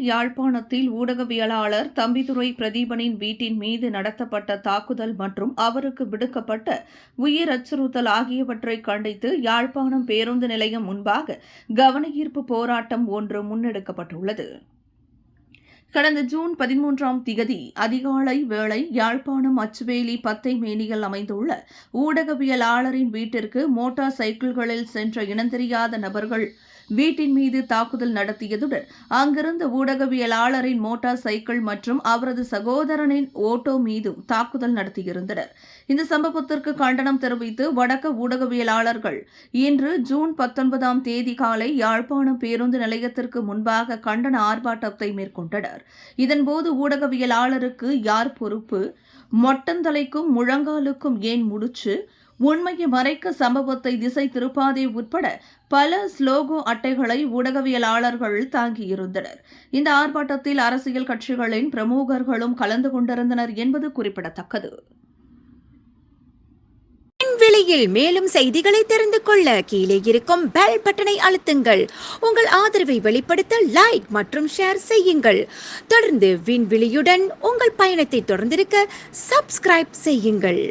யாழ்ப்பாணத்தில் ஊடகவியலாளர் தம்பிதுரை பிரதீபனின் வீட்டின் மீது நடத்தப்பட்ட தாக்குதல் மற்றும் அவருக்கு விடுக்கப்பட்ட உயிர் அச்சுறுத்தல் ஆகியவற்றை கண்டித்து யாழ்ப்பாணம் பேருந்து நிலையம் முன்பாக கவனஈர்ப்பு போராட்டம் ஒன்று முன்னெடுக்கப்பட்டுள்ளது. கடந்த ஜூன் 13ஆம் திகதி அதிகாலை வேளை யாழ்ப்பாணம் அச்சுவேலி பத்தைமேனியில் அமைந்துள்ள ஊடகவியலாளரின் வீட்டிற்கு மோட்டார் சைக்கிள்களில் சென்ற இனந்தெரியாத நபர்கள் வீட்டின் மீது தாக்குதல் நடத்தியதுடன் அங்கிருந்த ஊடகவியலாளரின் மோட்டார் சைக்கிள் மற்றும் அவரது சகோதரனின் ஓட்டோ மீதும் தாக்குதல் நடத்தியிருந்தனர். இந்த சம்பவத்திற்கு கண்டனம் தெரிவித்து வடக்கு ஊடகவியலாளர்கள் இன்று ஜூன் 19ஆம் தேதி காலை யாழ்ப்பாணம் பேருந்து நிலையத்திற்கு முன்பாக கண்டன ஆர்ப்பாட்டத்தை மேற்கொண்டனர். இதன்போது ஊடகவியலாளருக்கு யார் பொறுப்பு, மொட்டந்தலைக்கும் முழங்காலுக்கும் ஏன் முடிச்சு, உண்மையை மறைக்க சம்பவத்தை திசை திருப்பாதே உட்பட பல ஸ்லோகோ அட்டைகளை ஊடகவியலாளர்கள் தாங்கியிருந்தனர். இந்த ஆர்ப்பாட்டத்தில் அரசியல் கட்சிகளின் பிரமுகர்களும் கலந்து கொண்டிருந்தனர் என்பது குறிப்பிடத்தக்கது. விலையில் மேலும் செய்திகளை தெரிந்து கொள்ள கீழே இருக்கும் பெல் பட்டனை அழுத்துங்கள். உங்கள் ஆதரவை வெளிப்படுத்த லைக் மற்றும் ஷேர் செய்யுங்கள். தொடர்ந்து விண்வெளியுடன் உங்கள் பயணத்தை தொடர்ந்திருக்க சப்ஸ்கிரைப் செய்யுங்கள்.